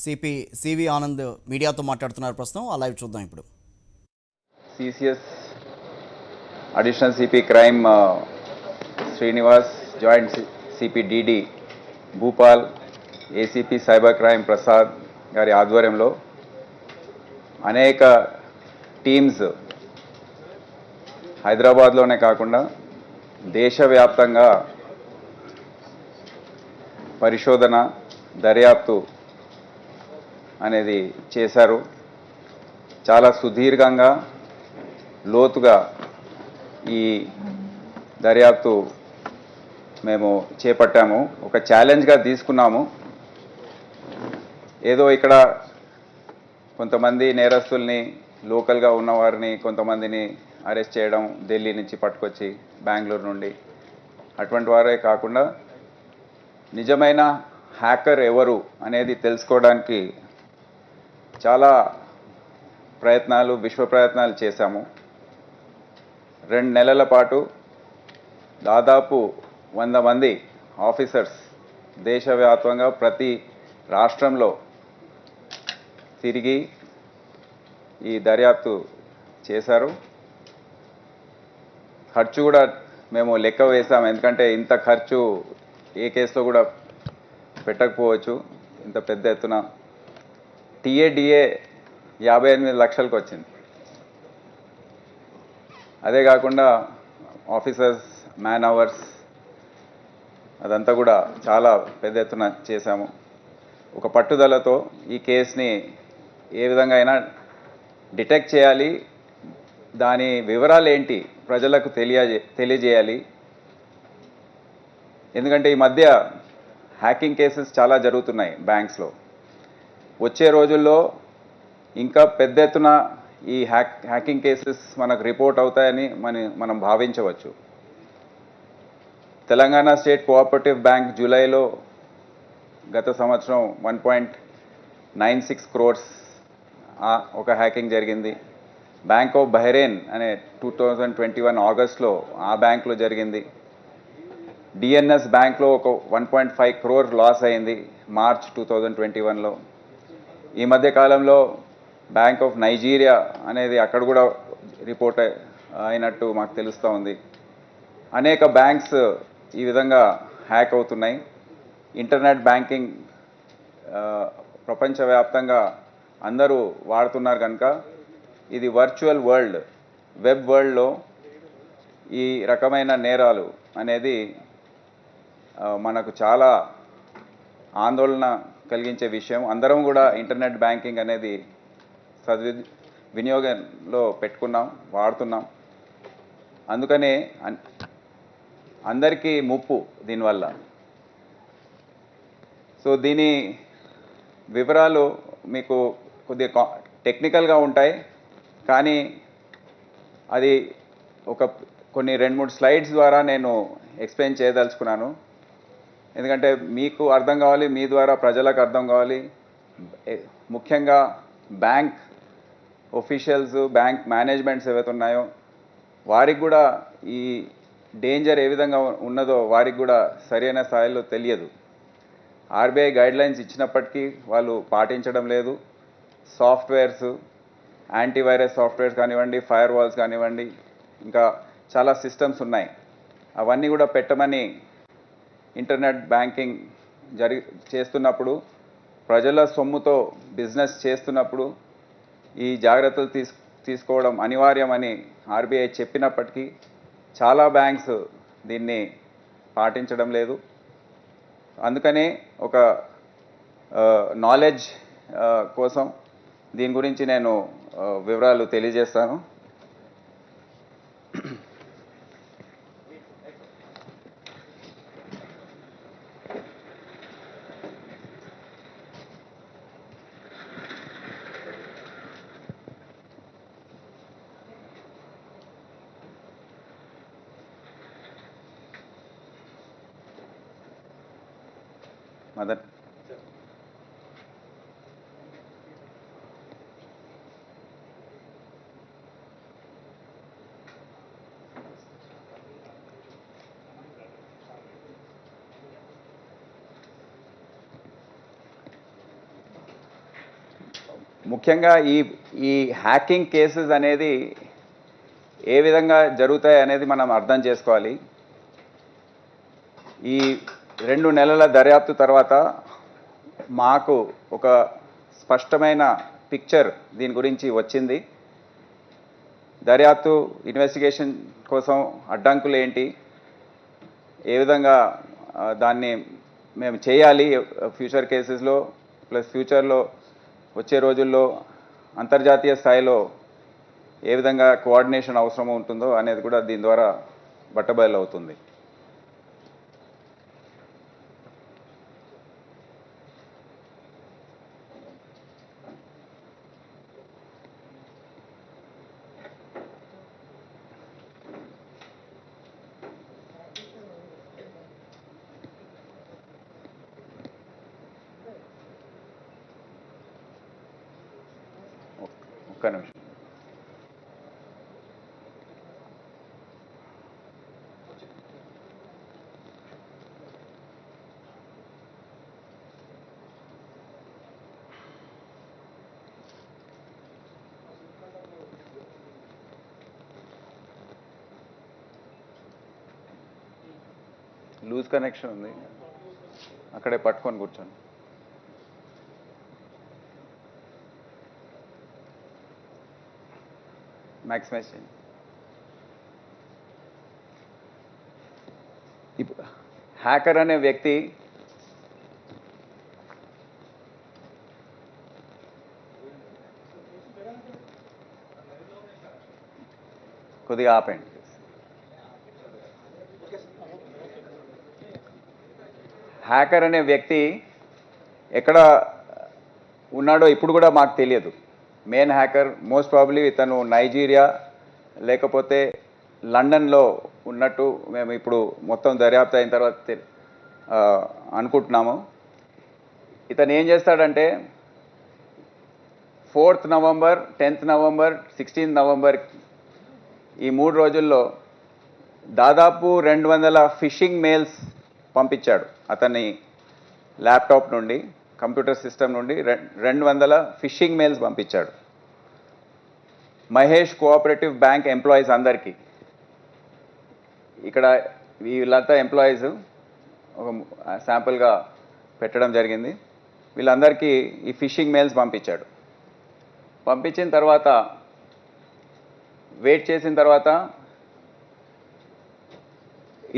CP CV Anand మీడియాతో మాట్లాడుతున్నారు ప్రస్తుతం. ఆ లైవ్ చూద్దాం ఇప్పుడు. CCS additional CP crime Srinivas, joint CP DD Bhupal, ACP cyber crime Prasad గారి ఆధ్వర్యంలో అనేక టీమ్స్ హైదరాబాద్లోనే కాకుండా దేశవ్యాప్తంగా పరిశోధన, దర్యాప్తు అనేది చేశారు. చాలా సుదీర్ఘంగా, లోతుగా ఈ దర్యాప్తు మేము చేపట్టాము. ఒక ఛాలెంజ్గా తీసుకున్నాము. ఏదో ఇక్కడ కొంతమంది నేరస్తుల్ని, లోకల్గా ఉన్నవారిని కొంతమందిని అరెస్ట్ చేయడం, ఢిల్లీ నుంచి పట్టుకొచ్చి బెంగళూరు నుండి, అటువంటి వారే కాకుండా నిజమైన హ్యాకర్ ఎవరు అనేది తెలుసుకోవడానికి చాలా ప్రయత్నాలు, విశ్వ ప్రయత్నాలు చేశాము. 2 నెలల పాటు దాదాపు 100 మంది ఆఫీసర్స్ దేశవ్యాప్తంగా ప్రతి రాష్ట్రంలో తిరిగి ఈ దర్యాప్తు చేశారు. ఖర్చు కూడా మేము లెక్క వేసాము. ఎందుకంటే ఇంత ఖర్చు ఏ కేసులో కూడా పెట్టకపోవచ్చు. ఇంత పెద్ద ఎత్తున టీఏడిఏ 58 లక్షలకు వచ్చింది. అదే కాకుండా ఆఫీసర్స్, మ్యాన్ అవర్స్, అదంతా కూడా చాలా పెద్ద ఎత్తున చేశాము. ఒక పట్టుదలతో ఈ కేసుని ఏ విధంగా అయినా డిటెక్ట్ చేయాలి, దాని వివరాలు ఏంటి ప్రజలకు తెలియజేయాలి. ఎందుకంటే ఈ మధ్య హ్యాకింగ్ కేసెస్ చాలా జరుగుతున్నాయి బ్యాంక్స్లో. వచ్చే రోజుల్లో ఇంకా పెద్ద ఎత్తున ఈ హ్యాకింగ్ కేసెస్ మనకు రిపోర్ట్ అవుతాయని మనం భావించవచ్చు. తెలంగాణ స్టేట్ కోఆపరేటివ్ బ్యాంక్ జూలైలో గత సంవత్సరం 1.96 crores ఒక హ్యాకింగ్ జరిగింది. బ్యాంక్ ఆఫ్ బహ్రెయిన్ అనే 2021 ఆగస్ట్లో ఆ బ్యాంక్లో జరిగింది. డిఎన్ఎస్ బ్యాంక్లో ఒక 1.5 crore లాస్ అయింది మార్చ్ 2021లో. ఈ మధ్య కాలంలో బ్యాంక్ ఆఫ్ నైజీరియా అనేది అక్కడ కూడా రిపోర్ట్ అయినట్టు మాకు తెలుస్తూ ఉంది. అనేక బ్యాంక్స్ ఈ విధంగా హ్యాక్ అవుతున్నాయి. ఇంటర్నెట్ బ్యాంకింగ్ ప్రపంచవ్యాప్తంగా అందరూ వాడుతున్నారు కనుక ఇది వర్చువల్ వరల్డ్, వెబ్ వరల్డ్లో ఈ రకమైన నేరాలు అనేది మనకు చాలా ఆందోళన కలిగించే విషయం. అందరం కూడా ఇంటర్నెట్ బ్యాంకింగ్ అనేది వినియోగంలో పెట్టుకున్నాం, వాడుతున్నాం. అందుకనే అందరికీ ముప్పు దీనివల్ల. సో దీని వివరాలు మీకు కొద్దిగా టెక్నికల్గా ఉంటాయి, కానీ అది కొన్ని 2-3 స్లైడ్స్ ద్వారా నేను ఎక్స్ప్లెయిన్ చేయదలుచుకున్నాను. ఎందుకంటే మీకు అర్థం కావాలి, మీ ద్వారా ప్రజలకు అర్థం కావాలి. ముఖ్యంగా బ్యాంక్ ఒఫీషియల్స్, బ్యాంక్ మేనేజ్మెంట్స్ ఏవైతే ఉన్నాయో వారికి కూడా ఈ డేంజర్ ఏ విధంగా ఉన్నదో వారికి కూడా సరైన స్థాయిలో తెలియదు. ఆర్బీఐ గైడ్లైన్స్ ఇచ్చినప్పటికీ వాళ్ళు పాటించడం లేదు. సాఫ్ట్వేర్స్, యాంటీవైరస్ సాఫ్ట్వేర్స్ కానివ్వండి, ఫైర్ వాల్స్ కానివ్వండి, ఇంకా చాలా సిస్టమ్స్ ఉన్నాయి, అవన్నీ కూడా పెట్టమని ఇంటర్నెట్ బ్యాంకింగ్ చేస్తున్నప్పుడు, ప్రజల సొమ్ముతో బిజినెస్ చేస్తున్నప్పుడు ఈ జాగ్రత్తలు తీసుకోవడం అనివార్యమని ఆర్బీఐ చెప్పినప్పటికీ చాలా బ్యాంక్స్ దీన్ని పాటించడం లేదు. అందుకనే ఒక నాలెడ్జ్ కోసం దీని గురించి నేను వివరాలు తెలియజేస్తాను. మదన్, ముఖ్యంగా ఈ హ్యాకింగ్ కేసెస్ అనేది ఏ విధంగా జరుగుతాయి అనేది మనం అర్థం చేసుకోవాలి. ఈ 2 నెలల దర్యాప్తు తర్వాత మాకు ఒక స్పష్టమైన పిక్చర్ దీని గురించి వచ్చింది. దర్యాప్తు ఇన్వెస్టిగేషన్ కోసం అడ్డంకులు ఏంటి, ఏ విధంగా దాన్ని మేము చేయాలి ఫ్యూచర్ కేసెస్లో, ప్లస్ ఫ్యూచర్లో వచ్చే రోజుల్లో అంతర్జాతీయ స్థాయిలో ఏ విధంగా కోఆర్డినేషన్ అవసరం ఉంటుందో అనేది కూడా దీని ద్వారా బట్టబయలు అవుతుంది. ఒక్క నిమిషం. లూజ్ కనెక్షన్ ఉంది, అక్కడే పట్టుకొని కూర్చోండి. మ్యాక్సిమైజ్ చేయండి. ఇప్పుడు హ్యాకర్ అనే వ్యక్తి కొద్దిగా ఆపండి. హ్యాకర్ అనే వ్యక్తి ఎక్కడ ఉన్నాడో ఇప్పుడు కూడా మాకు తెలియదు. మెయిన్ హ్యాకర్ మోస్ట్ ప్రాబబ్లీ ఇతను నైజీరియా లేకపోతే లండన్లో ఉన్నట్టు మేము ఇప్పుడు మొత్తం దర్యాప్తు అయిన తర్వాత అనుకుంటున్నాము. ఇతను ఏం చేస్తాడంటే 4th November, 10th November, 16th November ఈ 3 రోజుల్లో దాదాపు 200 ఫిషింగ్ మెయిల్స్ పంపించాడు. అతని ల్యాప్టాప్ నుండి, కంప్యూటర్ సిస్టమ్ నుండి 200 ఫిషింగ్ మెయిల్స్ పంపించాడు మహేష్ కోఆపరేటివ్ బ్యాంక్ ఎంప్లాయీస్ అందరికీ. ఇక్కడ వీళ్ళంతా ఎంప్లాయీస్ ఒక శాంపుల్గా పెట్టడం జరిగింది. వీళ్ళందరికీ ఈ ఫిషింగ్ మెయిల్స్ పంపించాడు. పంపించిన తర్వాత వెయిట్ చేసిన తర్వాత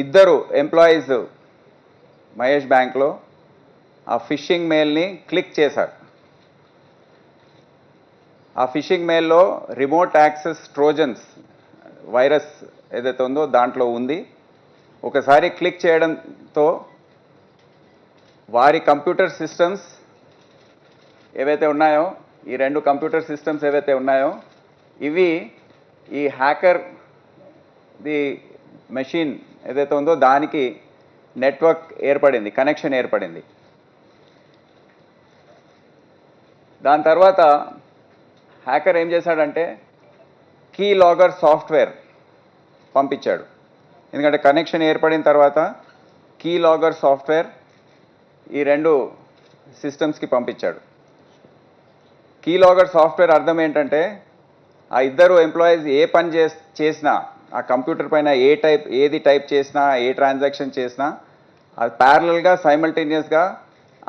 2 ఎంప్లాయీస్ మహేష్ బ్యాంక్లో ఆ ఫిషింగ్ మెయిల్ని క్లిక్ చేశారు. ఆ ఫిషింగ్ మెయిల్లో రిమోట్ యాక్సెస్ ట్రోజన్స్ వైరస్ ఏదైతే ఉందో దాంట్లో ఉంది. ఒకసారి క్లిక్ చేయడంతో వారి కంప్యూటర్ సిస్టమ్స్ ఏవైతే ఉన్నాయో, ఈ 2 కంప్యూటర్ సిస్టమ్స్ ఏవైతే ఉన్నాయో ఇవి ఈ హ్యాకర్ ది మెషిన్ ఏదైతే ఉందో దానికి నెట్వర్క్ ఏర్పడింది, కనెక్షన్ ఏర్పడింది. దాని తర్వాత హ్యాకర్ ఏం చేశాడంటే కీ లాగర్ సాఫ్ట్వేర్ పంపించాడు. ఎందుకంటే కనెక్షన్ ఏర్పడిన తర్వాత కీ లాగర్ సాఫ్ట్వేర్ ఈ 2 సిస్టమ్స్కి పంపించాడు. కీ లాగర్ సాఫ్ట్వేర్ అర్థం ఏంటంటే ఆ 2 ఎంప్లాయీస్ ఏ పని చేసినా, ఆ కంప్యూటర్ పైన ఏది టైప్ చేసినా, ఏ ట్రాన్సాక్షన్ చేసినా అది ప్యారలల్గా సైమల్టేనియస్గా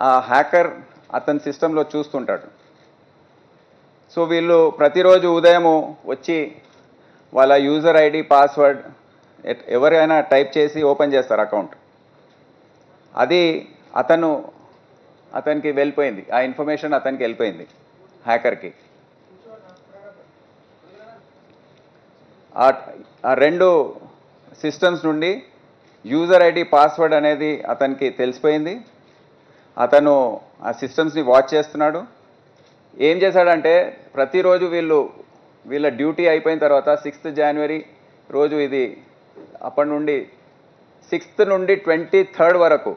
ఆ హ్యాకర్ అతని సిస్టంలో చూస్తుంటాడు. సో వీళ్ళు ప్రతిరోజు ఉదయము వచ్చి వాళ్ళ యూజర్ ఐడి, పాస్వర్డ్ ఎవరైనా టైప్ చేసి ఓపెన్ చేస్తారు అకౌంట్. అది అతనికి వెళ్ళిపోయింది, ఆ ఇన్ఫర్మేషన్ అతనికి వెళ్ళిపోయింది హ్యాకర్కి. ఆ 2 సిస్టమ్స్ నుండి యూజర్ ఐడి, పాస్వర్డ్ అనేది అతనికి తెలిసిపోయింది. అతను ఆ సిస్టమ్స్ని వాచ్ చేస్తున్నాడు. ఏం చేశాడంటే ప్రతిరోజు వీళ్ళ డ్యూటీ అయిపోయిన తర్వాత 6th జనవరి రోజు ఇది అప్పటి నుండి 6th నుండి 23rd వరకు,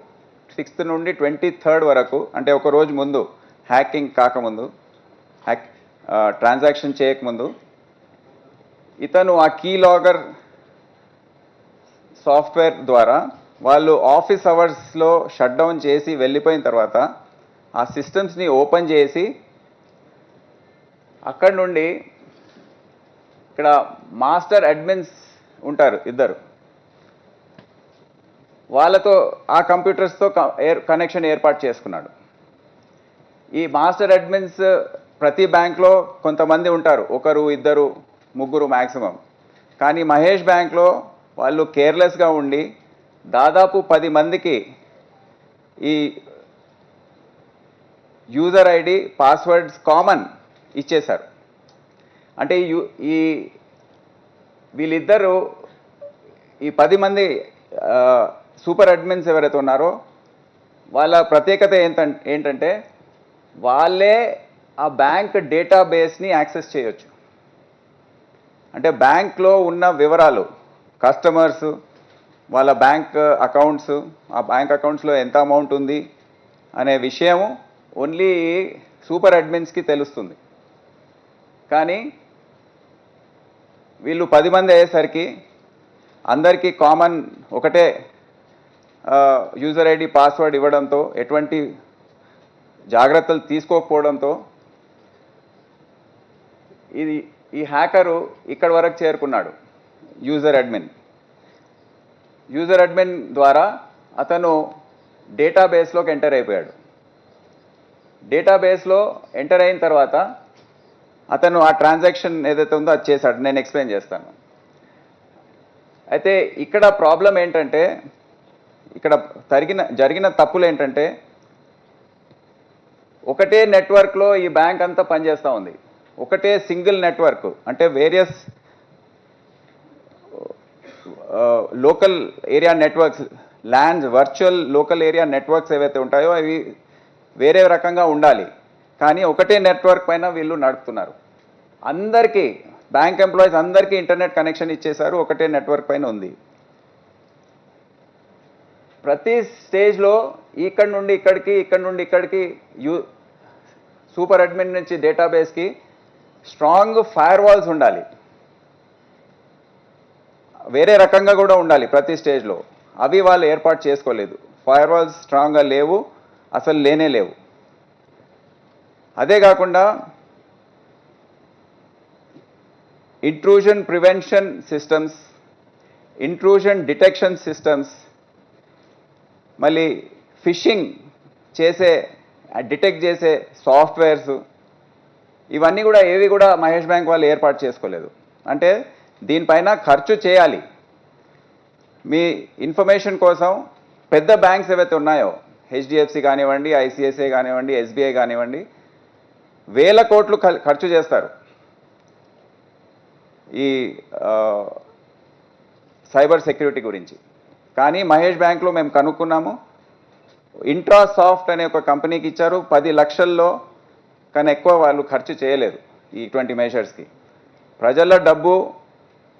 6th నుండి 23rd వరకు అంటే ఒక రోజు ముందు, హ్యాకింగ్ కాకముందు, ట్రాన్సాక్షన్ చేయకముందు ఇతను ఆ కీ లాగర్ సాఫ్ట్వేర్ ద్వారా వాళ్ళు ఆఫీస్ అవర్స్లో షట్ డౌన్ చేసి వెళ్ళిపోయిన తర్వాత ఆ సిస్టమ్స్ని ఓపెన్ చేసి అక్కడి నుండి ఇక్కడ మాస్టర్ అడ్మిన్స్ ఉంటారు ఇద్దరు, వాళ్ళతో ఆ కంప్యూటర్స్తో కనెక్షన్ ఏర్పాటు చేసుకున్నాడు. ఈ మాస్టర్ అడ్మిన్స్ ప్రతి బ్యాంక్లో కొంతమంది ఉంటారు, ఒకరు ఇద్దరు ముగ్గురు మ్యాక్సిమం. కానీ మహేష్ బ్యాంక్లో వాళ్ళు కేర్లెస్గా ఉండి దాదాపు 10 మందికి ఈ యూజర్ ఐడి పాస్వర్డ్స్ కామన్ ఇచ్చేశారు. అంటే ఈ వీళ్ళిద్దరూ ఈ 10 మంది సూపర్ అడ్మిన్స్ ఎవరైతే ఉన్నారో వాళ్ళ ప్రత్యేకత ఏంటంటే వాళ్ళే ఆ బ్యాంక్ డేటాబేస్ని యాక్సెస్ చేయొచ్చు. అంటే బ్యాంక్లో ఉన్న వివరాలు, కస్టమర్స్, వాళ్ళ బ్యాంక్ అకౌంట్స్, ఆ బ్యాంక్ అకౌంట్స్లో ఎంత అమౌంట్ ఉంది అనే విషయం ఓన్లీ సూపర్ అడ్మిన్స్కి తెలుస్తుంది. కానీ వీళ్ళు 10 మంది అయ్యేసరికి అందరికీ కామన్ ఒకటే యూజర్ ఐడి పాస్వర్డ్ ఇవ్వడంతో, ఎటువంటి జాగ్రత్తలు తీసుకోకపోవడంతో ఈ హ్యాకరు ఇక్కడి వరకు చేరుకున్నాడు. యూజర్ అడ్మిన్ ద్వారా అతను డేటాబేస్లోకి ఎంటర్ అయిపోయాడు. డేటాబేస్లో ఎంటర్ అయిన తర్వాత అతను ఆ ట్రాన్సాక్షన్ ఏదైతే ఉందో అది చేశాడు. నేను ఎక్స్ప్లెయిన్ చేస్తాను. అయితే ఇక్కడ ప్రాబ్లం ఏంటంటే, ఇక్కడ జరిగిన తప్పులు ఏంటంటే, ఒకటే నెట్వర్క్లో ఈ బ్యాంక్ అంతా పనిచేస్తూ ఉంది. ఒకటే సింగిల్ నెట్వర్క్, అంటే various local area networks, lands, virtual local area networks ఏవైతే ఉంటాయో అవి వేరే రకంగా ఉండాలి. కానీ ఒకటే నెట్వర్క్ పైన వీళ్ళు నడుపుతున్నారు. అందరికీ బ్యాంక్ ఎంప్లాయీస్ అందరికీ ఇంటర్నెట్ కనెక్షన్ ఇచ్చేశారు, ఒకటే నెట్వర్క్ పైన ఉంది. ప్రతి స్టేజ్లో ఇక్కడి నుండి ఇక్కడికి సూపర్ అడ్మిన్ నుంచి డేటాబేస్కి స్ట్రాంగ్ ఫైర్ వాల్స్ ఉండాలి, వేరే రకంగా కూడా ఉండాలి ప్రతి స్టేజ్లో. అవి వాళ్ళు ఏర్పాటు చేసుకోలేదు. ఫైర్ వాల్స్ స్ట్రాంగ్గా లేవు, అసలు లేవు. అదే కాకుండా intrusion prevention systems, intrusion detection systems, మళ్ళీ ఫిషింగ్ డిటెక్ట్ చేసే సాఫ్ట్వేర్స్, ఇవన్నీ కూడా ఏవి కూడా మహేష్ బ్యాంక్ వాళ్ళు ఏర్పాటు చేసుకోలేదు. అంటే దీనిపైన ఖర్చు చేయాలి. మీ ఇన్ఫర్మేషన్ కోసం పెద్ద బ్యాంక్స్ ఏవైతే ఉన్నాయో, హెచ్డిఎఫ్సి కానివ్వండి, ఐసిఐసిఐ కానివ్వండి, ఎస్బీఐ కానివ్వండి, వేల కోట్లు ఖర్చు చేస్తారు ఈ సైబర్ సెక్యూరిటీ గురించి. కానీ మహేష్ బ్యాంక్లో మేము కనుక్కున్నాము, ఇంట్రాసాఫ్ట్ అనే ఒక కంపెనీకి ఇచ్చారు 10 లక్షల్లో, కానీ ఎక్కువ వాళ్ళు ఖర్చు చేయలేదు ఇటువంటి మెజర్స్కి. ప్రజల డబ్బు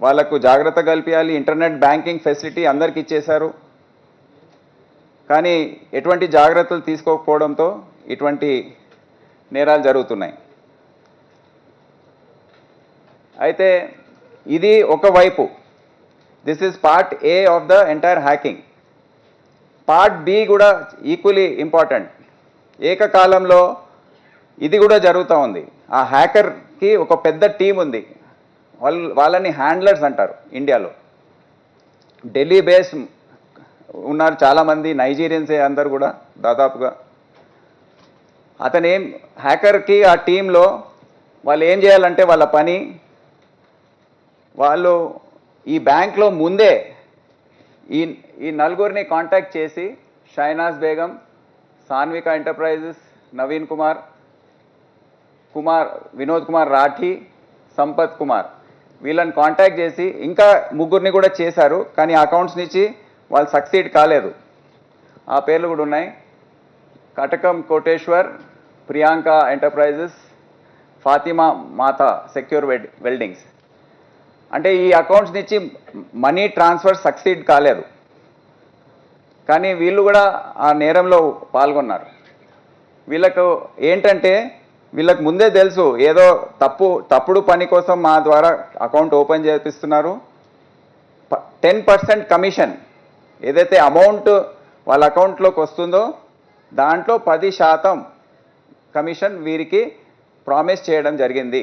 వాళ్ళకు జాగ్రత్త కల్పించాలి, ఇంటర్నెట్ బ్యాంకింగ్ ఫెసిలిటీ అందరికి ఇచ్చేశారు. కానీ ఎటువంటి జాగ్రత్తలు తీసుకోకపోవడంతో ఇటువంటి నేరాలు జరుగుతున్నాయి. అయితే ఇది ఒకవైపు, this is part A of the entire hacking. Part B కూడా ఈక్వలీ ఇంపార్టెంట్. ఏకకాలంలో ఇది కూడా జరుగుతూ ఉంది. ఆ హ్యాకర్కి ఒక పెద్ద టీం ఉంది, వాళ్ళని హ్యాండ్లర్స్ అంటారు ఇండియాలో. ఢిల్లీ బేస్డ్ ఉన్నారు చాలామంది, నైజీరియన్సే అందరు కూడా దాదాపుగా. హ్యాకర్కి ఆ టీంలో వాళ్ళు ఏం చేయాలంటే, వాళ్ళ పని, వాళ్ళు ఈ బ్యాంక్లో ముందే ఈ నలుగురిని కాంటాక్ట్ చేసి, షైనాజ్ బేగం, సాన్విక ఎంటర్ప్రైజెస్, నవీన్ కుమార్, వినోద్ కుమార్ రాఠీ, సంపత్ కుమార్, వీళ్ళని కాంటాక్ట్ చేసి ఇంకా ముగ్గురిని కూడా చేశారు. కానీ అకౌంట్స్ నుంచి వాళ్ళు సక్సీడ్ కాలేదు. ఆ పేర్లు కూడా ఉన్నాయి: కటకం కోటేశ్వర్, ప్రియాంక ఎంటర్ప్రైజెస్, ఫాతిమా మాతా సెక్యూర్ వెల్డింగ్స్. అంటే ఈ అకౌంట్స్ నుంచి మనీ ట్రాన్స్ఫర్ సక్సీడ్ కాలేదు, కానీ వీళ్ళు కూడా ఆ నేరంలో పాల్గొన్నారు. వీళ్ళకు ఏంటంటే, వీళ్ళకి ముందే తెలుసు ఏదో తప్పుడు పని కోసం మా ద్వారా అకౌంట్ ఓపెన్ చేపిస్తున్నారు. 10% కమిషన్ ఏదైతే అమౌంట్ వాళ్ళ అకౌంట్లోకి వస్తుందో దాంట్లో 10% కమిషన్ వీరికి ప్రామిస్ చేయడం జరిగింది.